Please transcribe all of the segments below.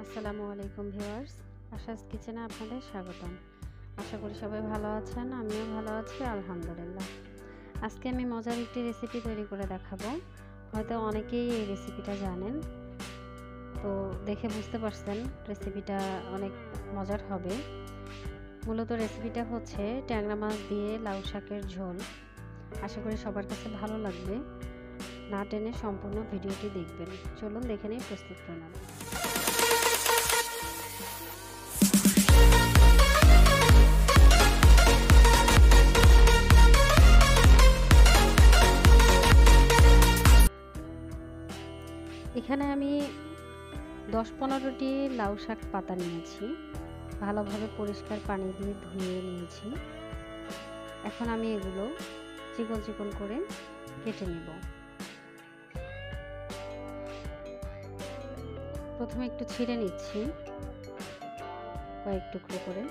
আসসালামু আলাইকুম ভিউয়ার্স, আশাস কিচেনে আপনাদের স্বাগতম। আশা করি সবাই ভালো আছেন, আমিও ভালো আছি আলহামদুলিল্লাহ। আজকে আমি মজার একটি রেসিপি তৈরি করে দেখাবো। হয়তো অনেকেই এই রেসিপিটা জানেন, তো দেখে বুঝতে পারছেন রেসিপিটা অনেক মজার হবে। মূলত রেসিপিটা হচ্ছে ট্যাংরা মাছ দিয়ে লাউ শাকের ঝোল। আশা করি সবার কাছে ভালো লাগবে। না টেনে সম্পূর্ণ ভিডিওটি দেখবেন। চলুন দেখে নিই প্রস্তুত প্রণালী। এখানে আমি 10-15টি লাউ শাক পাতা নিয়েছি, ভালোভাবে পরিষ্কার পানি দিয়ে ধুয়ে নিয়েছি। এখন আমি এগুলো চিকন চিকন করে কেটে নেব। প্রথমে একটু ছিঁড়ে নিচ্ছি কয়েক টুকরো করে।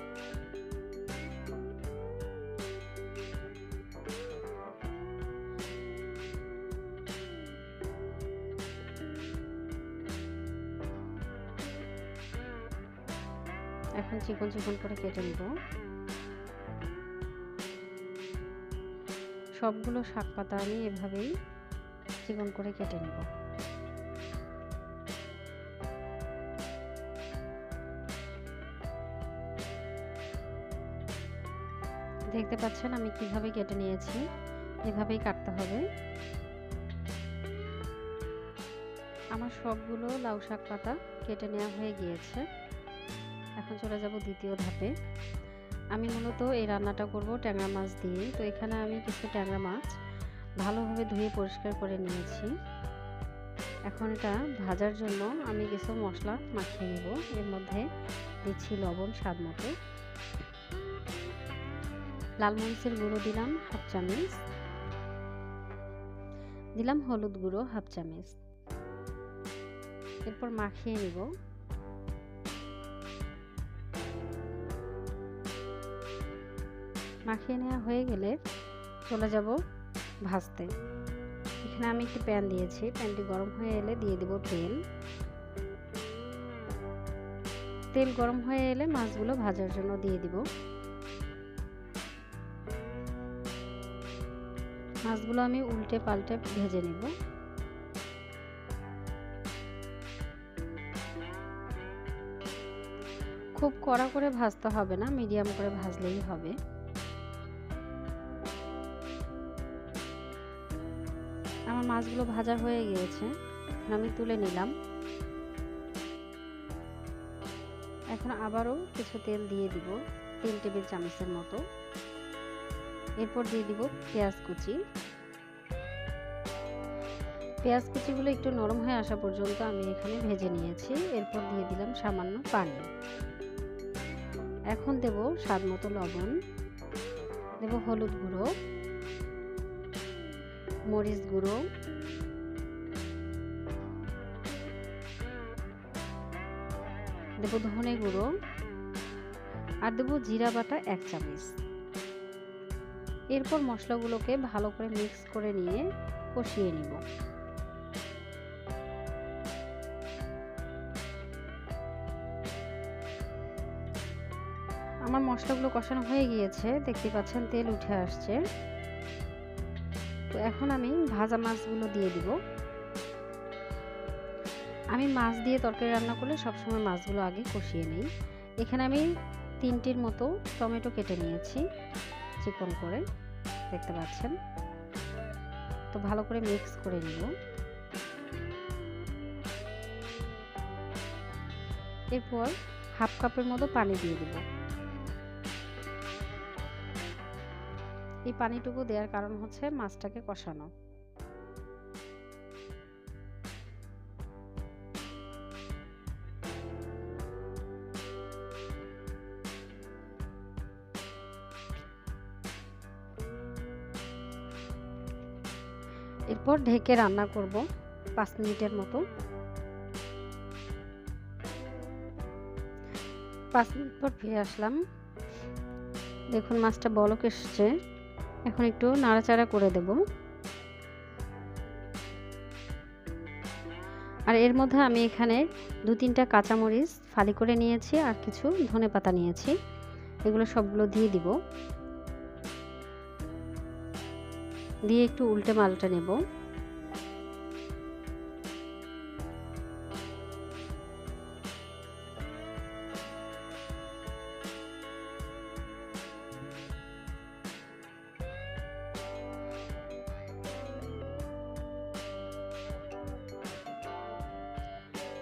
এখন চিকন চিকন করে কেটে নেব। সবগুলো শাক পাতা আমি এভাবেই চিকন করে কেটে নেব। দেখতে পাচ্ছেন আমি কিভাবে কেটে নিয়েছি, এভাবেই কাটতে হবে। আমার সবগুলো লাউ শাক পাতা কেটে নেওয়া হয়ে গিয়েছে। এখন চলে যাব দ্বিতীয় ধাপে। আমি মূলত এই রান্নাটা করব ট্যাংরা মাছ দিয়ে। তো এখানে আমি কিছু ট্যাংরা মাছ ভালোভাবে ধুয়ে পরিষ্কার করে নিয়েছি। এখন এটা ভাজার জন্য আমি কিছু মশলা মাখিয়ে নেব। এর মধ্যে দিচ্ছি লবণ স্বাদ মতো, লাল মরিচের গুঁড়ো দিলাম হাফ চামচ, দিলাম হলুদ গুঁড়ো হাফ চামচ। এরপর মাখিয়ে নেব। মাখিয়ে নেওয়া হয়ে গেলে চলে যাব ভাজতে। এখানে আমি একটি প্যান দিয়েছি, প্যানটি গরম হয়ে এলে দিয়ে দেব তেল। তেল গরম হয়ে এলে মাছগুলো ভাজার জন্য দিয়ে দিব। মাছগুলো আমি উল্টে পাল্টে ভেজে নেব। খুব কড়া করে ভাজতে হবে না, মিডিয়াম করে ভাজলেই হবে। আমার মাছগুলো ভাজা হয়ে গিয়েছে, আমি তুলে নিলাম। এখন আবারও কিছু তেল দিয়ে দিব, 3 টেবিল চামচের মতো। এরপর দিয়ে দিব পেঁয়াজ কুচি। পেঁয়াজ কুচিগুলো একটু নরম হয়ে আসা পর্যন্ত আমি এখানে ভেজে নিয়েছি। এরপর দিয়ে দিলাম সামান্য পানি। এখন দেব স্বাদ মতো লবণ, দেব হলুদ গুঁড়ো, মরিচ গুঁড়ো, দেব ধনে গুঁড়ো, আর দেব জিরা বাটা 1 চামচ। এরপর মশলাগুলোকে ভালো করে মিক্স করে নিয়ে কষিয়ে নিব। আমার মশলাগুলো কষানো হয়ে গিয়েছে, দেখতে পাচ্ছেন তেল উঠে আসছে। তো এখন আমি ভাজা মাছগুলো দিয়ে দিব। আমি মাছ দিয়ে তরকারি রান্না করলে সবসময় মাছগুলো আগে কষিয়ে নিই। এখানে আমি 3টির মতো টমেটো কেটে নিয়েছি চিকন করে, দেখতে পাচ্ছেন। তো ভালো করে মিক্স করে নিব। এরপর হাফ কাপের মতো পানি দিয়ে দিব। এই পানিটুকু দেওয়ার কারণ হচ্ছে মাছটাকে কষানো। এরপর ঢেকে রান্না করব 5 মিনিটের মতো। 5 মিনিট পর ফিরে আসলাম। দেখুন মাছটা বলক এসছে। এখন একটু নাড়াচাড়া করে দেব। আর এর মধ্যে আমি এখানে 2-3টা কাঁচামরিচ ফালি করে নিয়েছি আর কিছু ধনেপাতা নিয়েছি, এগুলো সবগুলো দিয়ে দিব। দিয়ে একটু উল্টে পাল্টে নেব।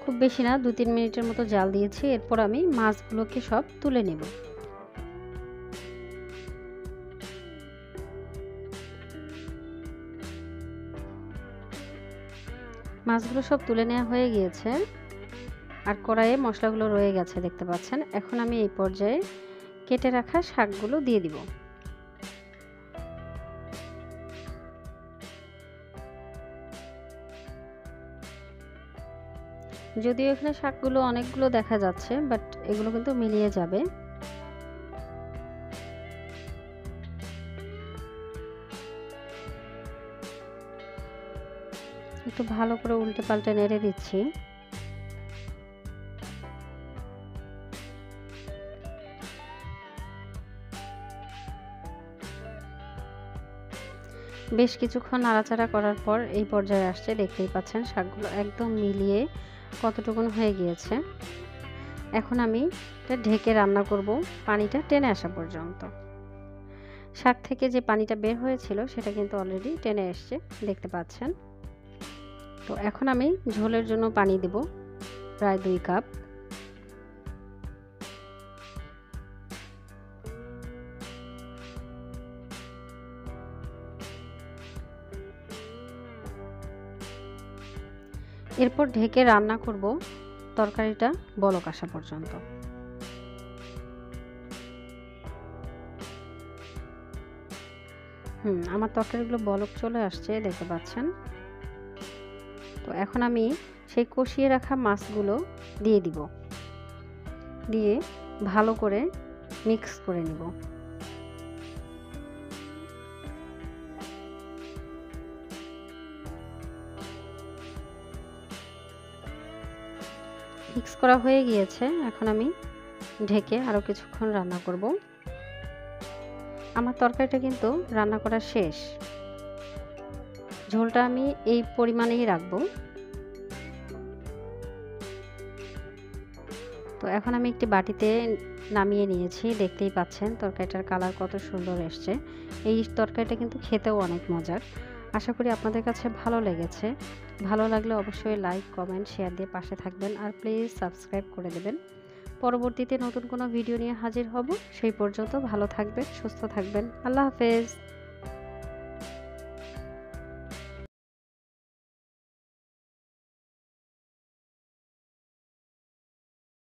খুব বেশি না, 2-3 মিনিটের মতো জাল দিয়েছি। এরপর আমি মাছগুলোকে সব তুলে নেব। মাছগুলো সব তুলে নেওয়া হয়ে গিয়েছে আর কড়াইয়ে মশলাগুলো রয়ে গেছে দেখতে পাচ্ছেন। এখন আমি এই পর্যায়ে কেটে রাখা শাকগুলো দিয়ে দিব। যদিও এখানে শাকগুলো অনেকগুলো দেখা যাচ্ছে, বাট এগুলো কিন্তু মিলিয়ে যাবে। একটু ভালো করে উল্টে পাল্টে নেড়ে দিচ্ছি। বেশ কিছুক্ষণ নাড়াচাড়া করার পর এই পর্যায়ে আসছে, দেখতেই পাচ্ছেন শাকগুলো একদম মিলিয়ে কতটুকুন হয়ে গিয়েছে। এখন আমি এটা ঢেকে রান্না করব পানিটা টেনে আসা পর্যন্ত। শাক থেকে যে পানিটা বের হয়েছিল সেটা কিন্তু অলরেডি টেনে এসছে, দেখতে পাচ্ছেন। তো এখন আমি ঝোলের জন্য পানি দেব প্রায় 2 কাপ। এরপর ঢেকে রান্না করব তরকারিটা বলক আসা পর্যন্ত। আমার তরকারিগুলো বলক চলে আসছে, দেখতে পাচ্ছেন। তো এখন আমি সেই কষিয়ে রাখা মাছগুলো দিয়ে দিব, দিয়ে ভালো করে মিক্স করে নিব। মিক্স করা হয়ে গিয়েছে, এখন আমি ঢেকে আরও কিছুক্ষণ রান্না করব। আমার তরকারিটা কিন্তু রান্না করা শেষ। ঝোলটা আমি এই পরিমাণেই রাখবো। তো এখন আমি একটি বাটিতে নামিয়ে নিয়েছি, দেখতেই পাচ্ছেন তরকারিটার কালার কত সুন্দর এসছে। এই তরকারিটা কিন্তু খেতেও অনেক মজার। আশা করি আপনাদের কাছে ভালো লেগেছে। ভালো লাগলে অবশ্যই লাইক, কমেন্ট, শেয়ার দিয়ে পাশে থাকবেন আর প্লিজ সাবস্ক্রাইব করে দেবেন। পরবর্তীতে নতুন কোনো ভিডিও নিয়ে হাজির হব। সেই পর্যন্ত ভালো থাকবেন, সুস্থ থাকবেন। আল্লাহ হাফেজ।